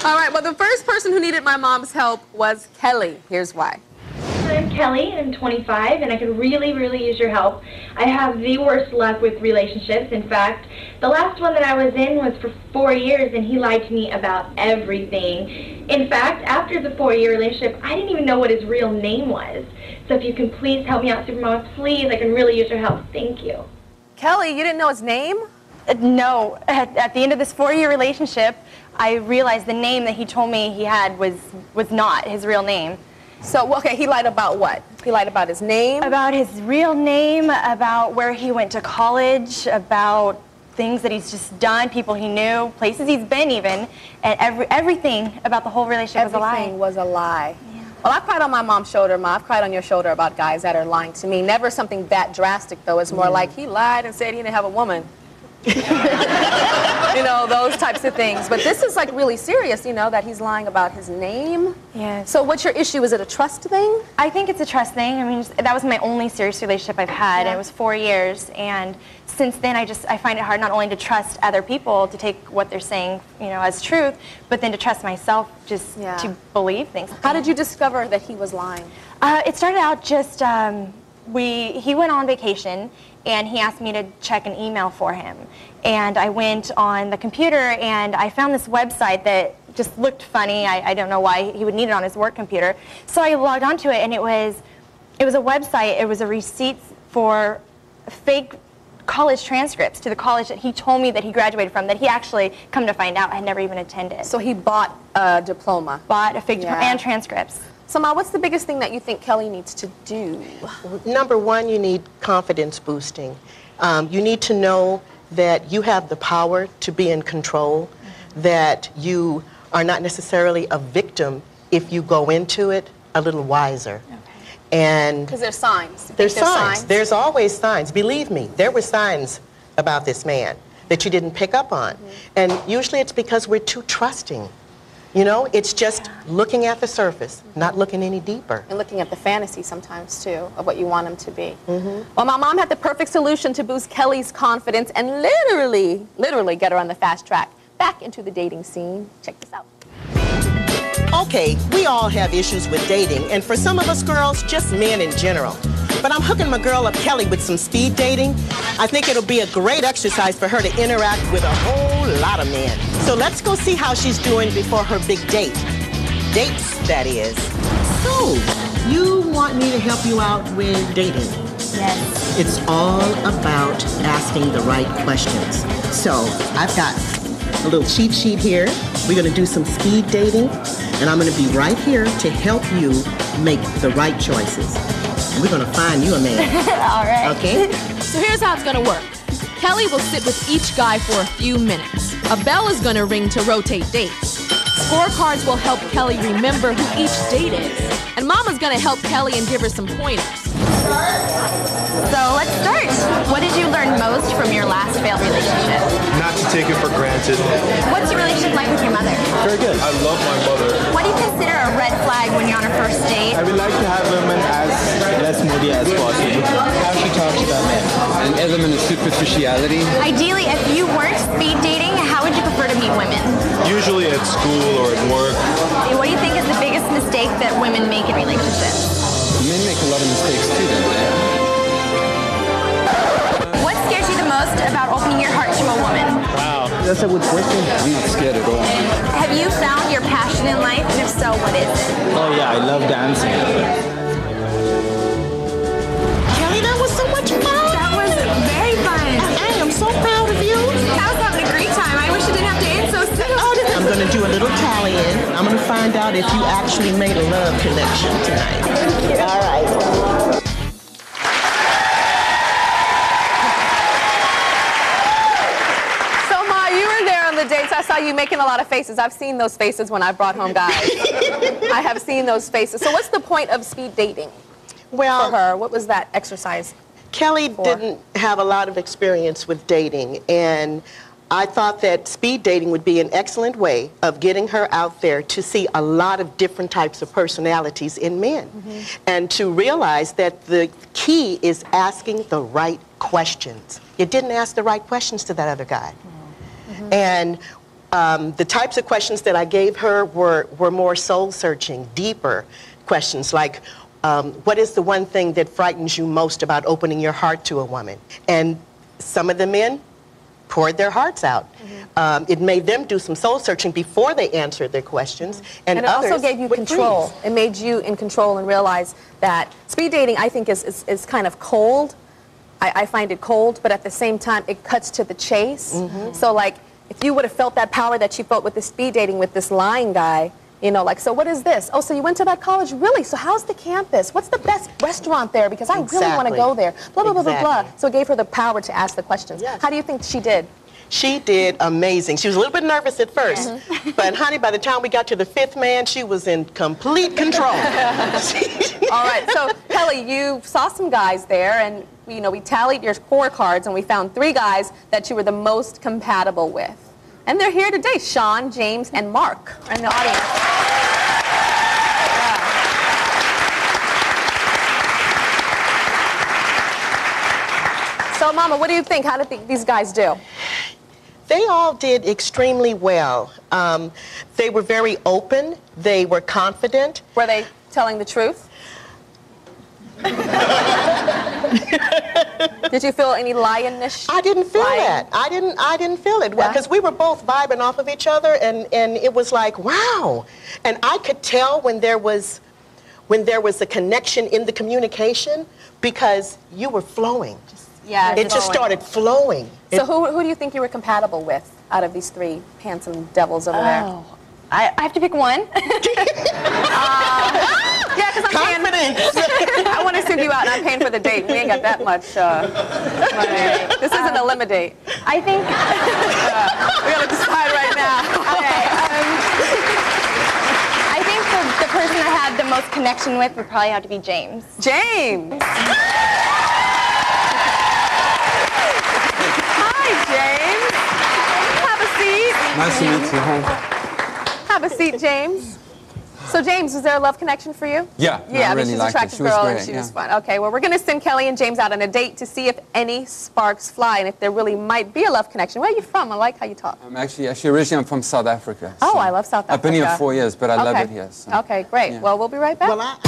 All right, well, the first person who needed my mom's help was Kelly. Here's why. I'm Kelly, and I'm 25, and I could really, really use your help. I have the worst luck with relationships. In fact, the last one that I was in was for 4 years, and he lied to me about everything. In fact, after the 4-year relationship, I didn't even know what his real name was. So if you can please help me out, Supermama, please, I can really use your help. Thank you. Kelly, you didn't know his name? No. At the end of this 4-year relationship, I realized the name that he told me he had was not his real name. So, okay, he lied about what? He lied about his name? About his real name, about where he went to college, about things that he's just done, people he knew, places he's been even, and everything about the whole relationship was a lie. Everything was a lie. Yeah. Well, I cried on my mom's shoulder, Ma. I've cried on your shoulder about guys that are lying to me. Never something that drastic, though. It's more like he lied and said he didn't have a woman. You know, those types of things. But this is like really serious, you know, that he's lying about his name. Yes. So what's your issue? Is it a trust thing? I think it's a trust thing. I mean, that was my only serious relationship I've had. Yeah. And it was 4 years. And since then, I find it hard not only to trust other people, to take what they're saying, you know, as truth, but then to trust myself just to believe things. How did you discover that he was lying? It started out just, he went on vacation, and he asked me to check an email for him. And I went on the computer, and I found this website that just looked funny. I don't know why he would need it on his work computer. So I logged onto it, and it was a website. It was a receipt for fake college transcripts to the college that he told me that he graduated from, that he actually, come to find out, had never even attended. So he bought a diploma. Bought a fake diploma and transcripts. So, Ma, what's the biggest thing that you think Kelly needs to do? Number one, you need confidence boosting. You need to know that you have the power to be in control, that you are not necessarily a victim if you go into it a little wiser. Okay. And because there's signs. There's signs. There's always signs. Believe me, there were signs about this man that you didn't pick up on. And usually it's because we're too trusting. You know, it's just looking at the surface, not looking any deeper. And looking at the fantasy sometimes, too, of what you want him to be. Well, my mom had the perfect solution to boost Kelly's confidence and literally get her on the fast track back into the dating scene. Check this out. Okay, we all have issues with dating, and for some of us girls, just men in general. But I'm hooking my girl up, Kelly, with some speed dating. I think it'll be a great exercise for her to interact with a whole lot of men. So let's go see how she's doing before her big date. Dates, that is. So, you want me to help you out with dating? Yes. It's all about asking the right questions. So, I've got a little cheat sheet here. We're gonna do some speed dating, and I'm gonna be right here to help you make the right choices. We're gonna find you a man. All right. Okay? So here's how it's gonna work. Kelly will sit with each guy for a few minutes. A bell is gonna ring to rotate dates. Scorecards will help Kelly remember who each date is. And Mama's gonna help Kelly and give her some pointers. So let's start. What did you learn most from your last failed relationship? Not to take it for granted. What's your relationship like with your mother? Very good. I love my mother. What do you consider a red flag when you're on a first date? I would like to have women as less moody as possible. How she talks about men. An element of superficiality. Ideally, if you weren't speed dating, how would you prefer to meet women? Usually at school or at work. What do you think is the biggest mistake that women make in relationships? Men make a lot of mistakes too. What scares you the most about opening your heart to a woman? Wow. That's a good question. I'm not scared at all. Have you found your passion in life? And if so, what is it? Oh yeah, I love dancing. Kelly, that was so much fun. That was very fun. I am so proud of you. I was having a great time. I wish it didn't have to end so soon. I'm going to do a little tally-in. I'm going to find out if you actually made a love connection tonight. Thank you. All right. So, Ma, you were there on the dates. I saw you making a lot of faces. I've seen those faces when I brought home guys. I have seen those faces. So what's the point of speed dating for her? What was that exercise? Kelly didn't have a lot of experience with dating, and I thought that speed dating would be an excellent way of getting her out there to see a lot of different types of personalities in men, and to realize that the key is asking the right questions. You didn't ask the right questions to that other guy. And The types of questions that I gave her were more soul-searching, deeper questions, like, what is the one thing that frightens you most about opening your heart to a woman? And some of the men poured their hearts out. It made them do some soul-searching before they answered their questions. And it others also gave you control. freeze. It made you in control and realize that speed dating, I think, is kind of cold. I find it cold, but at the same time, it cuts to the chase. So, like, if you would have felt that power that you felt with the speed dating with this lying guy, you know, like, so what is this? Oh, so you went to that college? Really? So how's the campus? What's the best restaurant there? Because I really want to go there. Blah, blah, blah, blah, blah. So it gave her the power to ask the questions. Yes. How do you think she did? She did amazing. She was a little bit nervous at first, but honey, by the time we got to the 5th man, she was in complete control. All right, so Kellee, you saw some guys there, and you know, we tallied your scorecards, and we found 3 guys that you were the most compatible with. And they're here today. Sean, James, and Mark are in the audience. So, Mama, what do you think? How did these guys do? They all did extremely well. They were very open. They were confident. Were they telling the truth? Did you feel any lionish? I didn't feel that. I didn't feel it, because we were both vibing off of each other, and it was like, wow. And I could tell when there was a connection in the communication, because you were flowing. Yeah, it just started flowing. So who do you think you were compatible with out of these 3 handsome devils over there? I have to pick one. Yeah, because I'm paying. I want to send you out, and I'm paying for the date. We ain't got that much money. This isn't a limit date. I think We got to decide right now. okay. I think the person I had the most connection with would probably have to be James. James. Hi, James. Have a seat. Nice to meet you. Have a seat, James. So, James, was there a love connection for you? Yeah, Yeah, I I mean, really she's an liked it. attractive She was girl, great, and she yeah. was fun. Okay, well, we're going to send Kellee and James out on a date to see if any sparks fly and if there really might be a love connection. Where are you from? I like how you talk. I'm actually originally I'm from South Africa. Oh, so I love South Africa. I've been here 4 years, but I love it here. So. Okay, great. Yeah. Well, we'll be right back. Well,